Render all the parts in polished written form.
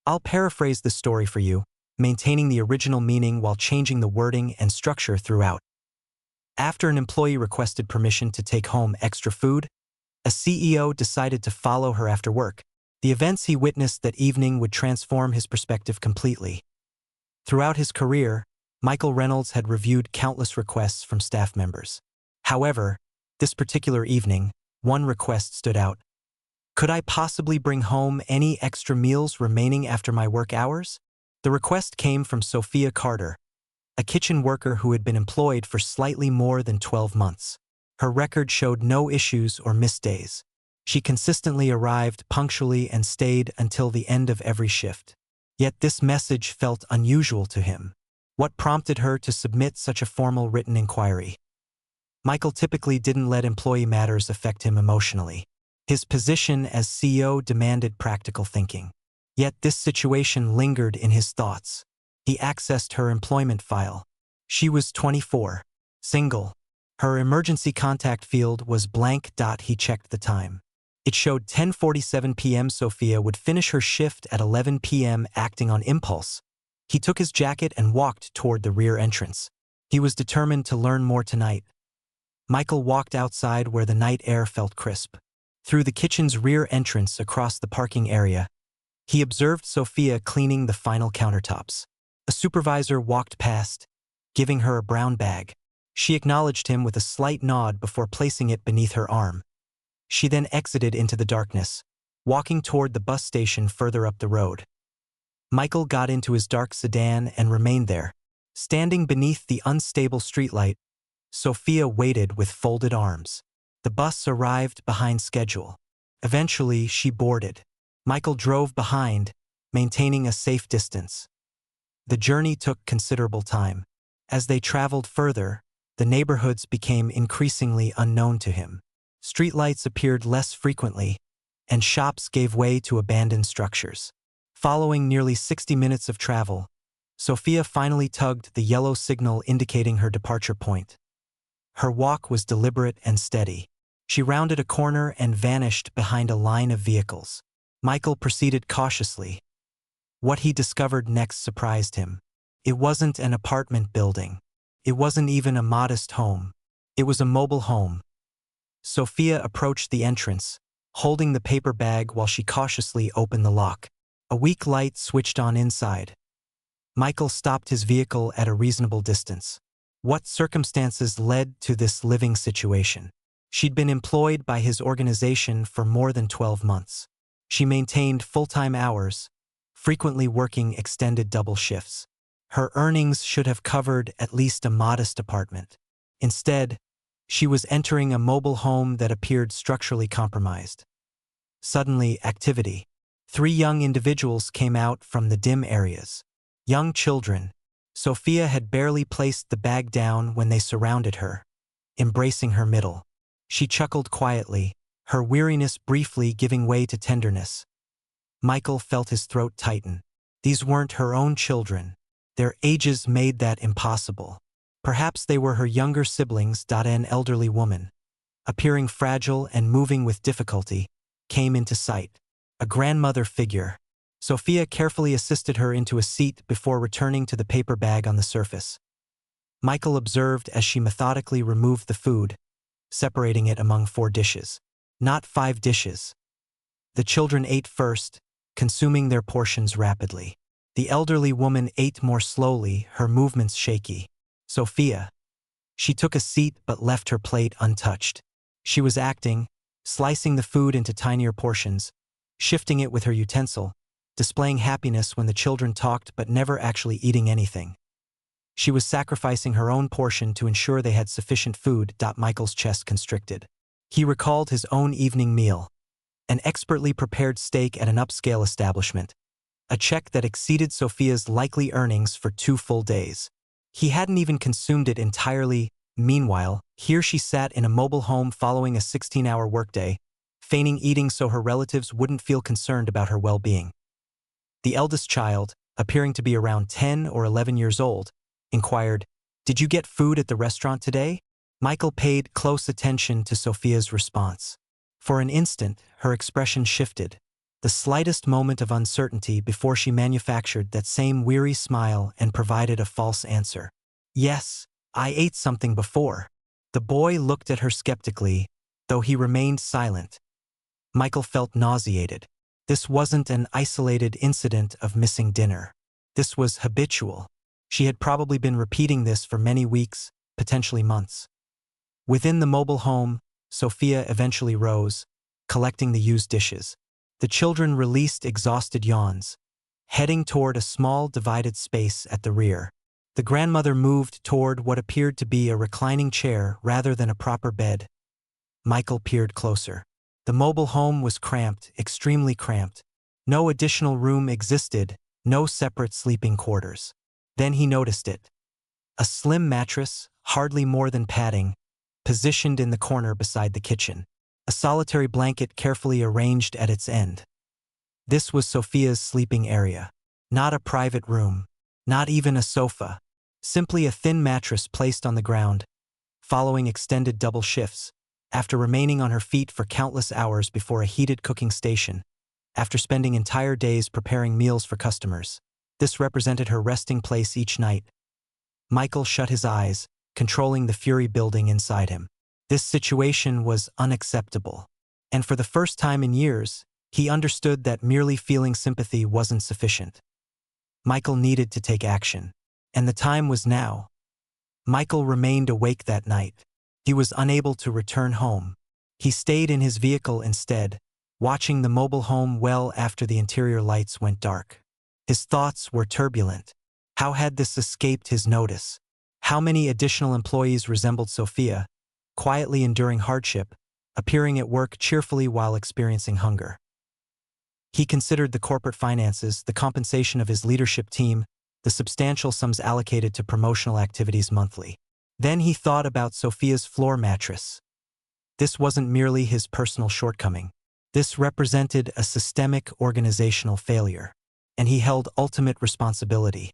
I'll paraphrase the story for you, maintaining the original meaning while changing the wording and structure throughout. After an employee requested permission to take home extra food, a CEO decided to follow her after work. The events he witnessed that evening would transform his perspective completely. Throughout his career, Michael Reynolds had reviewed countless requests from staff members. However, this particular evening, one request stood out. Could I possibly bring home any extra meals remaining after my work hours? The request came from Sophia Carter, a kitchen worker who had been employed for slightly more than 12 months. Her record showed no issues or missed days. She consistently arrived punctually and stayed until the end of every shift. Yet this message felt unusual to him. What prompted her to submit such a formal written inquiry? Michael typically didn't let employee matters affect him emotionally. His position as CEO demanded practical thinking. Yet this situation lingered in his thoughts. He accessed her employment file. She was 24, single. Her emergency contact field was blank. He checked the time. It showed 10:47 p.m. Sophia would finish her shift at 11 p.m. Acting on impulse, he took his jacket and walked toward the rear entrance. He was determined to learn more tonight. Michael walked outside where the night air felt crisp. Through the kitchen's rear entrance across the parking area, he observed Sophia cleaning the final countertops. A supervisor walked past, giving her a brown bag. She acknowledged him with a slight nod before placing it beneath her arm. She then exited into the darkness, walking toward the bus station further up the road. Michael got into his dark sedan and remained there. Standing beneath the unstable streetlight, Sophia waited with folded arms. The bus arrived behind schedule. Eventually, she boarded. Michael drove behind, maintaining a safe distance. The journey took considerable time. As they traveled further, the neighborhoods became increasingly unknown to him. Streetlights appeared less frequently, and shops gave way to abandoned structures. Following nearly 60 minutes of travel, Sophia finally tugged the yellow signal indicating her departure point. Her walk was deliberate and steady. She rounded a corner and vanished behind a line of vehicles. Michael proceeded cautiously. What he discovered next surprised him. It wasn't an apartment building. It wasn't even a modest home. It was a mobile home. Sophia approached the entrance, holding the paper bag while she cautiously opened the lock. A weak light switched on inside. Michael stopped his vehicle at a reasonable distance. What circumstances led to this living situation? She'd been employed by his organization for more than 12 months. She maintained full-time hours, frequently working extended double shifts. Her earnings should have covered at least a modest apartment. Instead, she was entering a mobile home that appeared structurally compromised. Suddenly, activity. 3 young individuals came out from the dim areas. Young children. Sophia had barely placed the bag down when they surrounded her, embracing her middle. She chuckled quietly, her weariness briefly giving way to tenderness. Michael felt his throat tighten. These weren't her own children. Their ages made that impossible. Perhaps they were her younger siblings. An elderly woman, appearing fragile and moving with difficulty, came into sight. A grandmother figure. Sophia carefully assisted her into a seat before returning to the paper bag on the surface. Michael observed as she methodically removed the food, separating it among 4 dishes. Not 5 dishes. The children ate first, consuming their portions rapidly. The elderly woman ate more slowly, her movements shaky. Sophia. She took a seat but left her plate untouched. She was acting, slicing the food into tinier portions, shifting it with her utensil, displaying happiness when the children talked but never actually eating anything. She was sacrificing her own portion to ensure they had sufficient food. Michael's chest constricted. He recalled his own evening meal, an expertly prepared steak at an upscale establishment, a check that exceeded Sophia's likely earnings for 2 full days. He hadn't even consumed it entirely. Meanwhile, here she sat in a mobile home following a 16-hour workday, feigning eating so her relatives wouldn't feel concerned about her well-being. The eldest child, appearing to be around 10 or 11 years old, inquired, "Did you get food at the restaurant today?" Michael paid close attention to Sophia's response. For an instant, her expression shifted. the slightest moment of uncertainty before she manufactured that same weary smile and provided a false answer. Yes, I ate something before. The boy looked at her skeptically, though he remained silent. Michael felt nauseated. This wasn't an isolated incident of missing dinner. This was habitual. She had probably been repeating this for many weeks, potentially months. Within the mobile home, Sophia eventually rose, collecting the used dishes. The children released exhausted yawns, heading toward a small divided space at the rear. The grandmother moved toward what appeared to be a reclining chair rather than a proper bed. Michael peered closer. The mobile home was cramped, extremely cramped. No additional room existed, no separate sleeping quarters. Then he noticed it. A slim mattress, hardly more than padding, positioned in the corner beside the kitchen. A solitary blanket carefully arranged at its end. This was Sophia's sleeping area. Not a private room. Not even a sofa. Simply a thin mattress placed on the ground, following extended double shifts, after remaining on her feet for countless hours before a heated cooking station, after spending entire days preparing meals for customers. This represented her resting place each night. Michael shut his eyes, controlling the fury building inside him. This situation was unacceptable. And for the first time in years, he understood that merely feeling sympathy wasn't sufficient. Michael needed to take action. And the time was now. Michael remained awake that night. He was unable to return home. He stayed in his vehicle instead, watching the mobile home well after the interior lights went dark. His thoughts were turbulent. How had this escaped his notice? How many additional employees resembled Sophia, quietly enduring hardship, appearing at work cheerfully while experiencing hunger? He considered the corporate finances, the compensation of his leadership team, the substantial sums allocated to promotional activities monthly. Then he thought about Sophia's floor mattress. This wasn't merely his personal shortcoming. This represented a systemic organizational failure, and he held ultimate responsibility.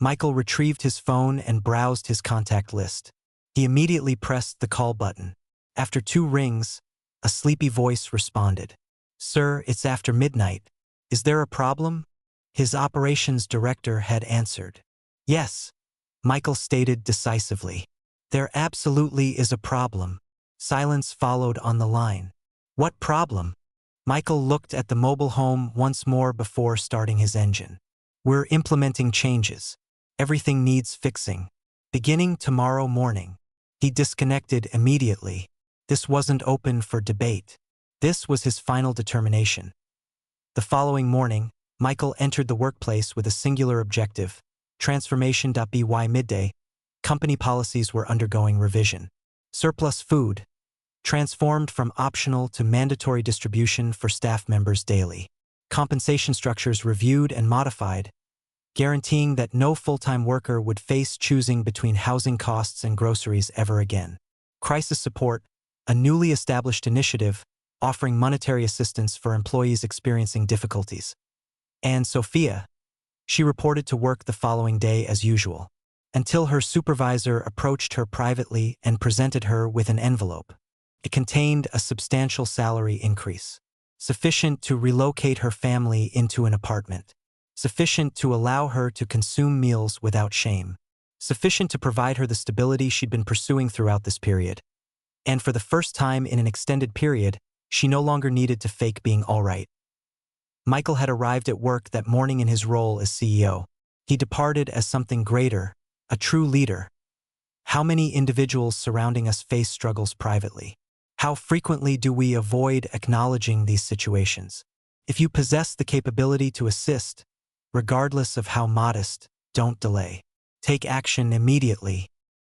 Michael retrieved his phone and browsed his contact list. He immediately pressed the call button. After 2 rings, a sleepy voice responded. "Sir, it's after midnight. Is there a problem?" His operations director had answered. "Yes," Michael stated decisively. "There absolutely is a problem." Silence followed on the line. "What problem?" Michael looked at the mobile home once more before starting his engine. "We're implementing changes. Everything needs fixing. Beginning tomorrow morning." He disconnected immediately. This wasn't open for debate. This was his final determination. The following morning, Michael entered the workplace with a singular objective: transformation. By midday, company policies were undergoing revision. Surplus food, transformed from optional to mandatory distribution for staff members daily. Compensation structures reviewed and modified, guaranteeing that no full-time worker would face choosing between housing costs and groceries ever again. Crisis support, a newly established initiative offering monetary assistance for employees experiencing difficulties. And Sophia, she reported to work the following day as usual, until her supervisor approached her privately and presented her with an envelope. It contained a substantial salary increase, sufficient to relocate her family into an apartment, sufficient to allow her to consume meals without shame, sufficient to provide her the stability she'd been pursuing throughout this period. And for the first time in an extended period, she no longer needed to fake being all right. Michael had arrived at work that morning in his role as CEO. He departed as something greater, a true leader. How many individuals surrounding us face struggles privately? How frequently do we avoid acknowledging these situations? If you possess the capability to assist, regardless of how modest, don't delay. Take action immediately.